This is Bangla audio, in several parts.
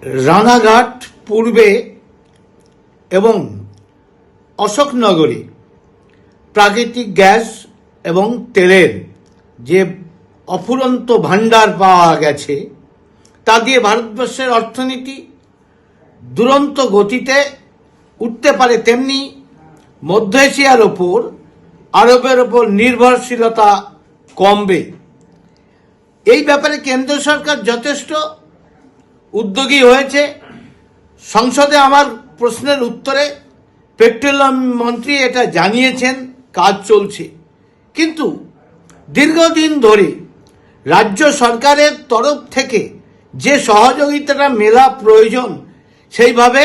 রানাঘাট পূর্বে এবং অশোকনগরে প্রাকৃতিক গ্যাস এবং তেলের যে অফুরন্ত ভাণ্ডার পাওয়া গেছে তা দিয়ে ভারতবর্ষের অর্থনীতি দুরন্ত গতিতে উঠতে পারে, তেমনি মধ্য এশিয়ার ওপর আরবের ওপর নির্ভরশীলতা কমবে। এই ব্যাপারে কেন্দ্র সরকার যথেষ্ট উদ্যোগী হয়েছে। সংসদে আমার প্রশ্নের উত্তরে পেট্রোলিয়াম মন্ত্রী এটা জানিয়েছেন, কাজ চলছে। কিন্তু দীর্ঘদিন ধরে রাজ্য সরকারের তরফ থেকে যে সহযোগিতাটা মেলা প্রয়োজন সেইভাবে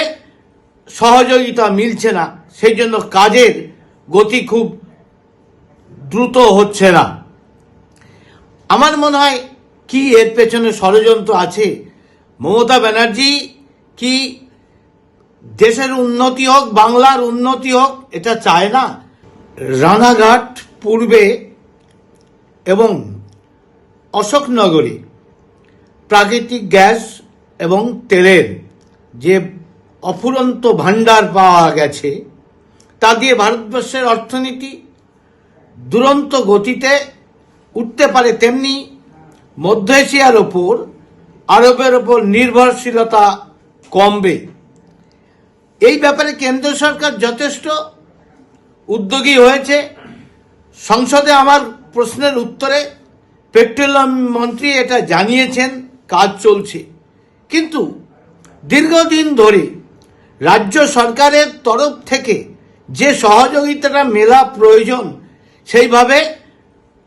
সহযোগিতা মিলছে না, সেই জন্য কাজের গতি খুব দ্রুত হচ্ছে না। আমার মনে হয় কি এর পেছনে ষড়যন্ত্র আছে। মমতা ব্যানার্জি কি দেশের উন্নতি হোক, বাংলার উন্নতি হোক এটা চায় না? রানাঘাট পূর্বে এবং অশোকনগরে প্রাকৃতিক গ্যাস এবং তেলের যে অফুরন্ত ভাণ্ডার পাওয়া গেছে তা দিয়ে ভারতবর্ষের অর্থনীতি দুরন্ত গতিতে উঠতে পারে, তেমনি মধ্য এশিয়ার ওপর আরবের ওপর নির্ভরশীলতা কমবে। এই ব্যাপারে কেন্দ্র সরকার যথেষ্ট উদ্যোগী হয়েছে। সংসদে আমার প্রশ্নের উত্তরে পেট্রোলিয়াম মন্ত্রী এটা জানিয়েছেন, কাজ চলছে। কিন্তু দীর্ঘদিন ধরে রাজ্য সরকারের তরফ থেকে যে সহযোগিতাটা মেলা প্রয়োজন সেইভাবে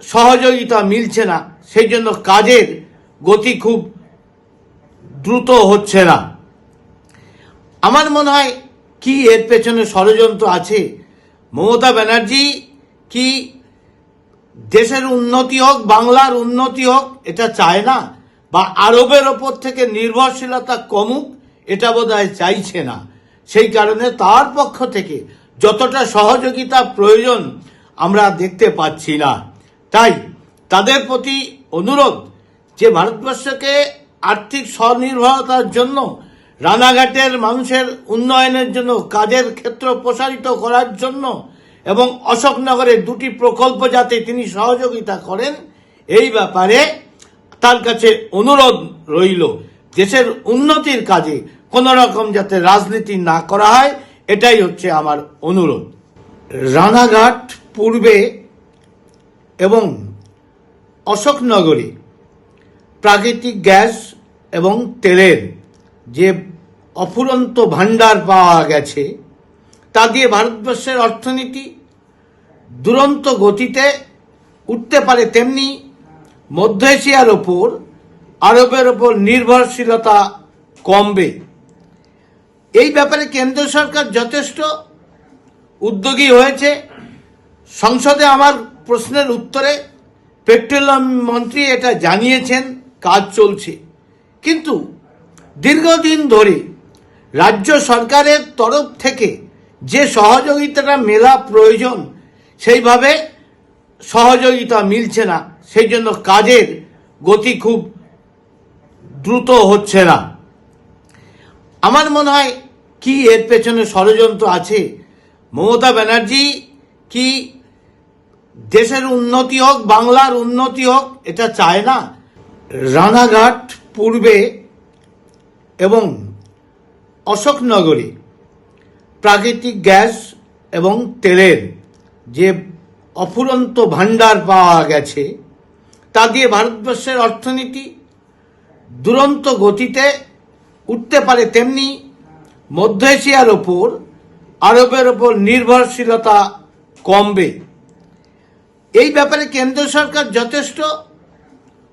সহযোগিতা মিলছে না, সেই জন্য কাজের গতি খুব দ্রুত হচ্ছে না। আমার মনে হয় কি এর পেছনে ষড়যন্ত্র আছে। মমতা ব্যানার্জি কি দেশের উন্নতি হোক, বাংলার উন্নতি হোক এটা চায় না, বা আরবের ওপর থেকে নির্ভরশীলতা কমুক এটা বোধহয় চাইছে না। সেই কারণে তার পক্ষ থেকে যতটা সহযোগিতা প্রয়োজন আমরা দেখতে পাচ্ছি না। তাই তাদের প্রতি অনুরোধ যে ভারতবর্ষকে আর্থিক স্বনির্ভরতার জন্য, রানাঘাটের মানুষের উন্নয়নের জন্য, কাজের ক্ষেত্র প্রসারিত করার জন্য এবং অশোকনগরের দুটি প্রকল্প যাতে তিনি সহযোগিতা করেন, এই ব্যাপারে তার কাছে অনুরোধ রইল। দেশের উন্নতির কাজে কোনো রকম যাতে রাজনীতি না করা হয়, এটাই হচ্ছে আমার অনুরোধ। রানাঘাট পূর্বে এবং অশোকনগরে প্রাকৃতিক গ্যাস এবং তেলের যে অফুরন্ত ভাণ্ডার পাওয়া গেছে তা দিয়ে ভারতবর্ষের অর্থনীতি দুরন্ত গতিতে উঠতে পারে, তেমনি মধ্য এশিয়ার ওপর আরবের ওপর নির্ভরশীলতা কমবে। এই ব্যাপারে কেন্দ্র সরকার যথেষ্ট উদ্যোগী হয়েছে। সংসদে আমার প্রশ্নের উত্তরে পেট্রোলিয়াম মন্ত্রী এটা জানিয়েছেন, কাজ চলছে। কিন্তু দীর্ঘদিন ধরে রাজ্য সরকারের তরফ থেকে যে সহযোগিতাটা মেলা প্রয়োজন সেইভাবে সহযোগিতা মিলছে না, সেই জন্য কাজের গতি খুব দ্রুত হচ্ছে না। আমার মনে হয় কি এর পেছনে ষড়যন্ত্র আছে। মমতা ব্যানার্জি কি দেশের উন্নতি হোক, বাংলার উন্নতি হোক এটা চায় না? রানাঘাট পূর্বে এবং অশোকনগরে প্রাকৃতিক গ্যাস এবং তেলের যে অফুরন্ত ভাণ্ডার পাওয়া গেছে তা দিয়ে ভারতবর্ষের অর্থনীতি দুরন্ত গতিতে উঠতে পারে, তেমনি মধ্য এশিয়ার ওপর আরবের ওপর নির্ভরশীলতা কমবে। এই ব্যাপারে কেন্দ্র সরকার যথেষ্ট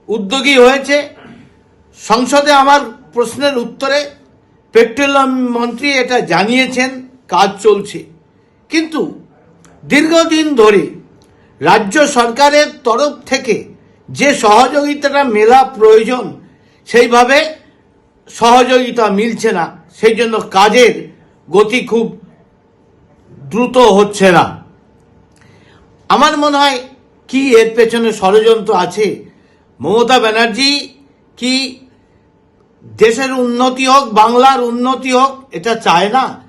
উদ্যোগী হয়েছে। সংসদে আমার প্রশ্নের উত্তরে পেট্রোলিয়াম মন্ত্রী এটা জানিয়েছেন, কাজ চলছে। কিন্তু দীর্ঘদিন ধরে রাজ্য সরকারের তরফ থেকে যে সহযোগিতাটা মেলা প্রয়োজন সেইভাবে সহযোগিতা মিলছে না, সেই জন্য কাজের গতি খুব দ্রুত হচ্ছে না। আমার মনে হয় কি এর পেছনে ষড়যন্ত্র আছে। মমতা ব্যানার্জি কি দেশের উন্নতি হোক, বাংলার উন্নতি হোক, এটা চায় না?